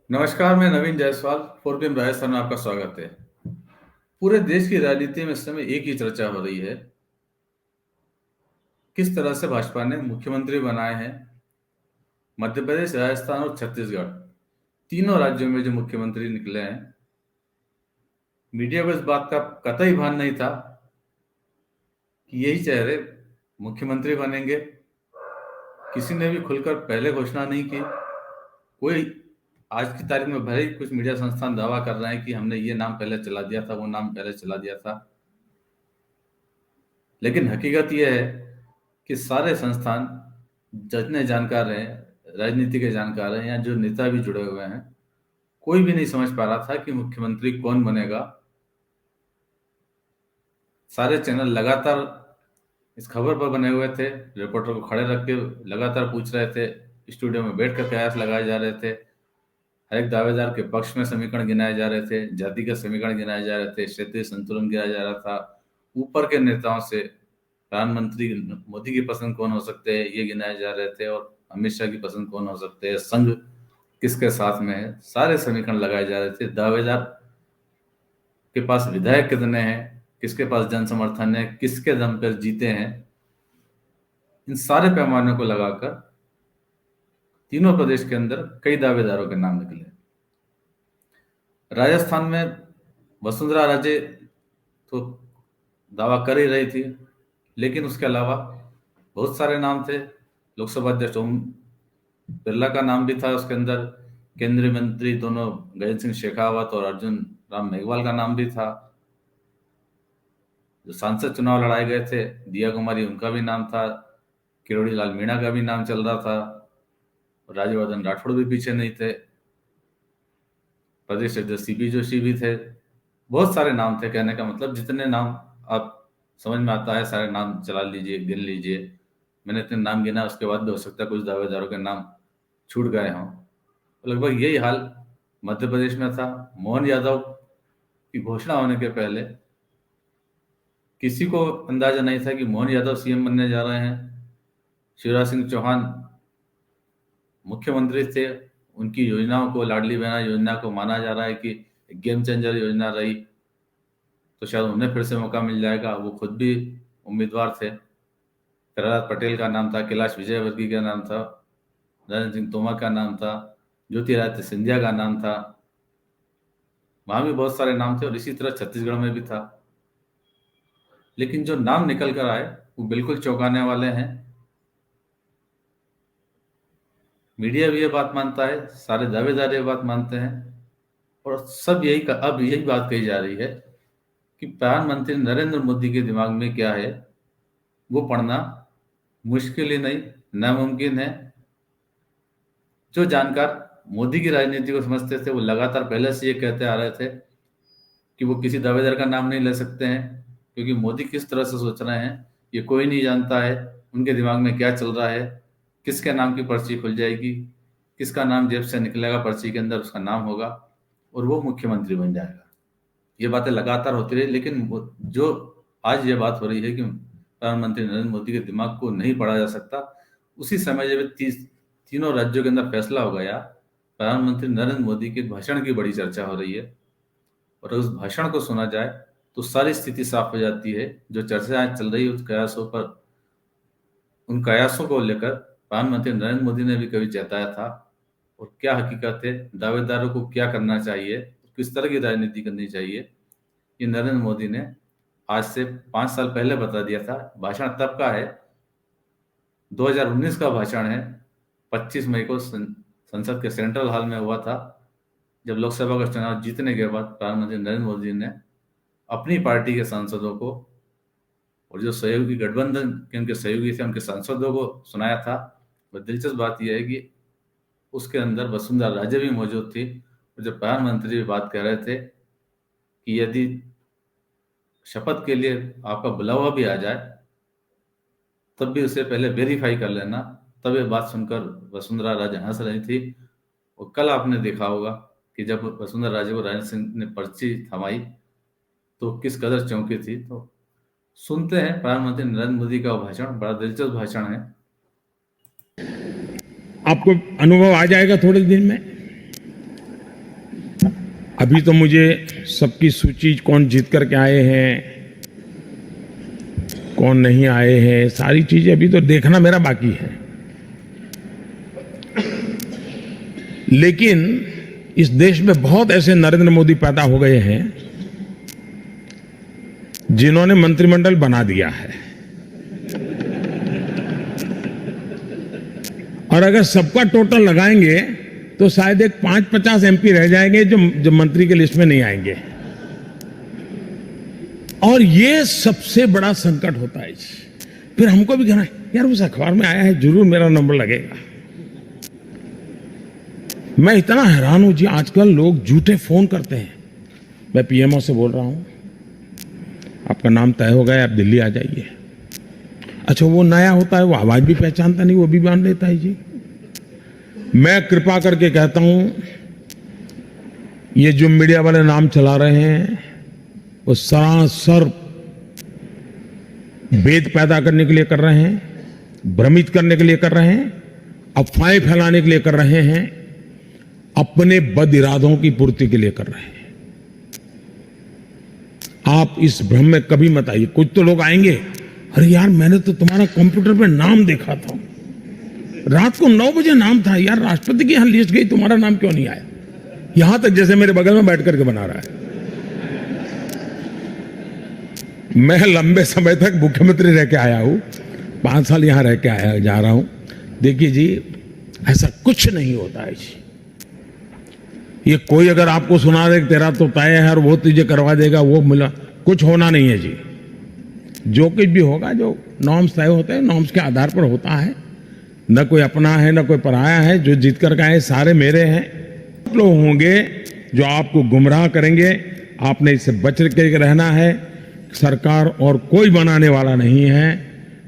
नमस्कार, मैं नवीन जायसवाल। 4PM राजस्थान में आपका स्वागत है। पूरे देश की राजनीति में इस समय एक ही चर्चा हो रही है। किस तरह से भाजपा ने मुख्यमंत्री बनाए हैं मध्य प्रदेश, राजस्थान और छत्तीसगढ़, तीनों राज्यों में जो मुख्यमंत्री निकले हैं। मीडिया को इस बात का कतई भान नहीं था कि यही चेहरे मुख्यमंत्री बनेंगे। किसी ने भी खुलकर पहले घोषणा नहीं की। कोई आज की तारीख में भले ही कुछ मीडिया संस्थान दावा कर रहे हैं कि हमने ये नाम पहले चला दिया था, वो नाम पहले चला दिया था, लेकिन हकीकत यह है कि सारे संस्थान जितने जानकार हैं, राजनीति के जानकार हैं या जो नेता भी जुड़े हुए हैं, कोई भी नहीं समझ पा रहा था कि मुख्यमंत्री कौन बनेगा। सारे चैनल लगातार इस खबर पर बने हुए थे, रिपोर्टर को खड़े रख के लगातार पूछ रहे थे, स्टूडियो में बैठकर कयास लगाए जा रहे थे, हर एक दावेदार के पक्ष में समीकरण गिनाए जा रहे थे, जाति का समीकरण गिनाए जा रहे थे, क्षेत्रीय संतुलन गिनाया जा रहा था। ऊपर के नेताओं से प्रधानमंत्री मोदी की पसंद कौन हो सकते हैं ये गिनाए जा रहे थे, और अमित शाह की पसंद कौन हो सकते हैं, संघ किसके साथ में है, सारे समीकरण लगाए जा रहे थे। दावेदार के पास विधायक कितने हैं, किसके पास जन समर्थन है, किसके दम पर जीते हैं, इन सारे पैमानों को लगाकर तीनों प्रदेश के अंदर कई दावेदारों के नाम निकले। राजस्थान में वसुंधरा राजे तो दावा कर ही रही थी, लेकिन उसके अलावा बहुत सारे नाम थे। लोकसभा अध्यक्ष ओम बिरला का नाम भी था उसके अंदर। केंद्रीय मंत्री दोनों गजेंद्र सिंह शेखावत और अर्जुन राम मेघवाल का नाम भी था। जो सांसद चुनाव लड़ाए गए थे, दिया कुमारी, उनका भी नाम था। किरोड़ी लाल मीणा का भी नाम चल रहा था, और राज्यवर्धन राठौड़ भी पीछे नहीं थे। प्रदेश अध्यक्ष सीपी जोशी भी थे। बहुत सारे नाम थे। कहने का मतलब जितने नाम आप समझ में आता है सारे नाम चला लीजिए, गिन लीजिए। मैंने इतने नाम गिना, उसके बाद भी हो सकता है कुछ दावेदारों के नाम छूट गए हों। लगभग यही हाल मध्य प्रदेश में था। मोहन यादव की घोषणा होने के पहले किसी को अंदाजा नहीं था कि मोहन यादव सीएम बनने जा रहे हैं। शिवराज सिंह चौहान मुख्यमंत्री थे। उनकी योजनाओं को, लाडली बहना योजना को माना जा रहा है कि गेम चेंजर योजना रही, तो शायद उन्हें फिर से मौका मिल जाएगा। वो खुद भी उम्मीदवार थे। प्रहलाद पटेल का नाम था, कैलाश विजयवर्गीय का नाम था, नरेंद्र सिंह तोमर का नाम था, ज्योतिरादित्य सिंधिया का नाम था। वहां भी बहुत सारे नाम थे, और इसी तरह छत्तीसगढ़ में भी था। लेकिन जो नाम निकल कर आए वो बिल्कुल चौंकाने वाले हैं। मीडिया भी ये बात मानता है, सारे दावेदार ये बात मानते हैं, और सब अब यही बात कही जा रही है कि प्रधानमंत्री नरेंद्र मोदी के दिमाग में क्या है वो पढ़ना मुश्किल ही नहीं, नामुमकिन है। जो जानकार मोदी की राजनीति को समझते थे वो लगातार पहले से ये कहते आ रहे थे कि वो किसी दावेदार का नाम नहीं ले सकते हैं, क्योंकि मोदी किस तरह से सोच रहे हैं ये कोई नहीं जानता है। उनके दिमाग में क्या चल रहा है, किसके नाम की पर्ची खुल जाएगी, किसका नाम जेब से निकलेगा, पर्ची के अंदर उसका नाम होगा और वो मुख्यमंत्री बन जाएगा। ये बातें लगातार होती रही, लेकिन जो आज ये बात हो रही है कि प्रधानमंत्री नरेंद्र मोदी के दिमाग को नहीं पढ़ा जा सकता, उसी समय जब तीनों राज्यों के अंदर फैसला हो गया, प्रधानमंत्री नरेंद्र मोदी के भाषण की बड़ी चर्चा हो रही है, और उस भाषण को सुना जाए तो सारी स्थिति साफ हो जाती है। जो चर्चा चल रही है उन कयासों को लेकर प्रधानमंत्री नरेंद्र मोदी ने भी कभी जताया था, और क्या हकीकत है, दावेदारों को क्या करना चाहिए, किस तरह की राजनीति करनी चाहिए, ये नरेंद्र मोदी ने आज से 5 साल पहले बता दिया था। भाषण तब का है, 2019 का भाषण है। 25 मई को संसद के सेंट्रल हॉल में हुआ था, जब लोकसभा का चुनाव जीतने के बाद प्रधानमंत्री नरेंद्र मोदी ने अपनी पार्टी के सांसदों को और जो सहयोगी गठबंधन के उनके सहयोगी थे उनके सांसदों को सुनाया था। और दिलचस्प बात यह है कि उसके अंदर वसुंधरा राजे भी मौजूद थी, और जब प्रधानमंत्री बात कह रहे थे कि यदि शपथ के लिए आपका बुलावा भी आ जाए तब भी उसे पहले वेरीफाई कर लेना, तब ये बात सुनकर वसुंधरा राजे हंस रही थी। और कल आपने देखा होगा कि जब वसुंधरा राजे को राजनाथ सिंह ने पर्ची थमाई तो किस कदर चौंकी थी। तो सुनते हैं प्रधानमंत्री नरेंद्र मोदी का भाषण, बड़ा दिलचस्प भाषण है। आपको अनुभव आ जाएगा थोड़े दिन में। अभी तो मुझे सबकी सूची, कौन जीत करके आए हैं, कौन नहीं आए हैं, सारी चीजें अभी तो देखना मेरा बाकी है। लेकिन इस देश में बहुत ऐसे नरेंद्र मोदी पैदा हो गए हैं जिन्होंने मंत्रिमंडल बना दिया है, और अगर सबका टोटल लगाएंगे तो शायद एक 50 एमपी रह जाएंगे जो मंत्री के लिस्ट में नहीं आएंगे। और ये सबसे बड़ा संकट होता है जी। फिर हमको भी कहना है यार उस अखबार में आया है, जरूर मेरा नंबर लगेगा। मैं इतना हैरान हूं जी, आजकल लोग झूठे फोन करते हैं। मैं पीएमओ से बोल रहा हूं, आपका नाम तय हो गया, आप दिल्ली आ जाइए। अच्छा, वो नया होता है, वो आवाज भी पहचानता नहीं, वो भी मान लेता है जी। मैं कृपा करके कहता हूं, ये जो मीडिया वाले नाम चला रहे हैं वो सरासर भेद पैदा करने के लिए कर रहे हैं, भ्रमित करने के लिए कर रहे हैं, अफवाहें फैलाने के लिए कर रहे हैं, अपने बद इरादों की पूर्ति के लिए कर रहे हैं। आप इस भ्रम में कभी मत आइए। कुछ तो लोग आएंगे, अरे यार मैंने तो तुम्हारा कंप्यूटर पे नाम देखा था, रात को 9 बजे नाम था यार, राष्ट्रपति की यहां लिस्ट गई, तुम्हारा नाम क्यों नहीं आया? यहां तक जैसे मेरे बगल में बैठ करके बना रहा है। मैं लंबे समय तक मुख्यमंत्री रह के आया हूं, 5 साल यहां रह के आया जा रहा हूं। देखिए जी, ऐसा कुछ नहीं होता है जी। ये कोई अगर आपको सुना दे तेरा तो तय है और वो तुझे करवा देगा, वो मिला, कुछ होना नहीं है जी। जो कुछ भी होगा, जो नॉर्म्स तय होते हैं, नॉर्म्स के आधार पर होता है। न कोई अपना है न कोई पराया है, जो जीत कर आए सारे मेरे हैं। लोग होंगे जो आपको गुमराह करेंगे, आपने इससे बच के रहना है। सरकार और कोई बनाने वाला नहीं है,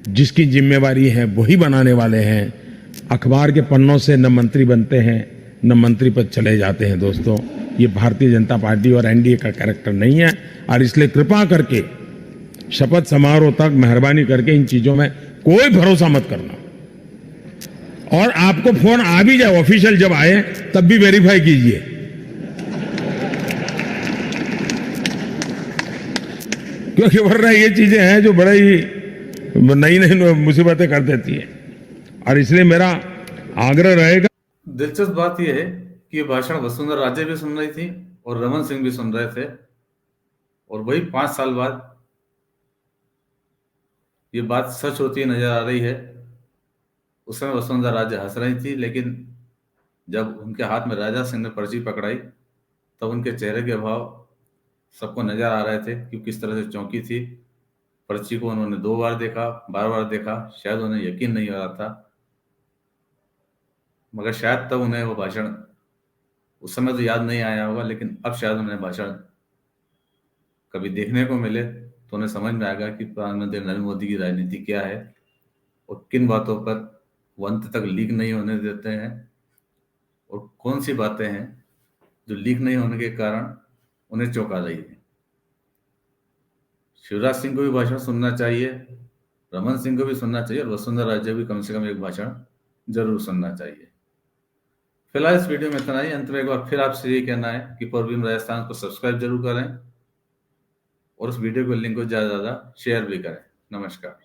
जिसकी जिम्मेवारी है वही बनाने वाले हैं। अखबार के पन्नों से न मंत्री बनते हैं न मंत्री पद चले जाते हैं। दोस्तों, ये भारतीय जनता पार्टी और एनडीए का कैरेक्टर नहीं है, और इसलिए कृपा करके शपथ समारोह तक मेहरबानी करके इन चीजों में कोई भरोसा मत करना। और आपको फोन आ भी जाए ऑफिशियल, जब आए तब भी वेरीफाई कीजिए, क्योंकि वरना ये चीजें हैं जो बड़े ही नई नई मुसीबतें कर देती है। और इसलिए मेरा आग्रह रहेगा। दिलचस्प बात यह है कि ये भाषण वसुंधरा राजे भी सुन रही थी और रमन सिंह भी सुन रहे थे, और वही 5 साल बाद ये बात सच होती नजर आ रही है। उस समय वसुंधरा राजे हंस रही थी, लेकिन जब उनके हाथ में राजा सिंह ने पर्ची पकड़ाई तब उनके चेहरे के भाव सबको नजर आ रहे थे कि किस तरह से चौंकी थी। पर्ची को उन्होंने 2 बार देखा, बार देखा, शायद उन्हें यकीन नहीं हो रहा था, मगर शायद तब उन्हें वो भाषण उस समय तो याद नहीं आया होगा, लेकिन अब शायद उन्हें भाषण कभी देखने को मिले तो उन्हें समझ में आएगा कि प्रधानमंत्री नरेंद्र मोदी की राजनीति क्या है और किन बातों पर वो अंत तक लीक नहीं होने देते हैं, और कौन सी बातें हैं जो लीक नहीं होने के कारण उन्हें चौंका रही है। शिवराज सिंह को भी भाषण सुनना चाहिए, रमन सिंह को भी सुनना चाहिए, और वसुंधरा राजे भी कम से कम एक भाषण जरूर सुनना चाहिए। फिलहाल इस वीडियो में इतना ही। अंत में एक बार फिर आपसे ये कहना है कि पूर्वी राजस्थान को सब्सक्राइब जरूर करें और उस वीडियो को लिंक को ज़्यादा से ज़्यादा शेयर भी करें। नमस्कार।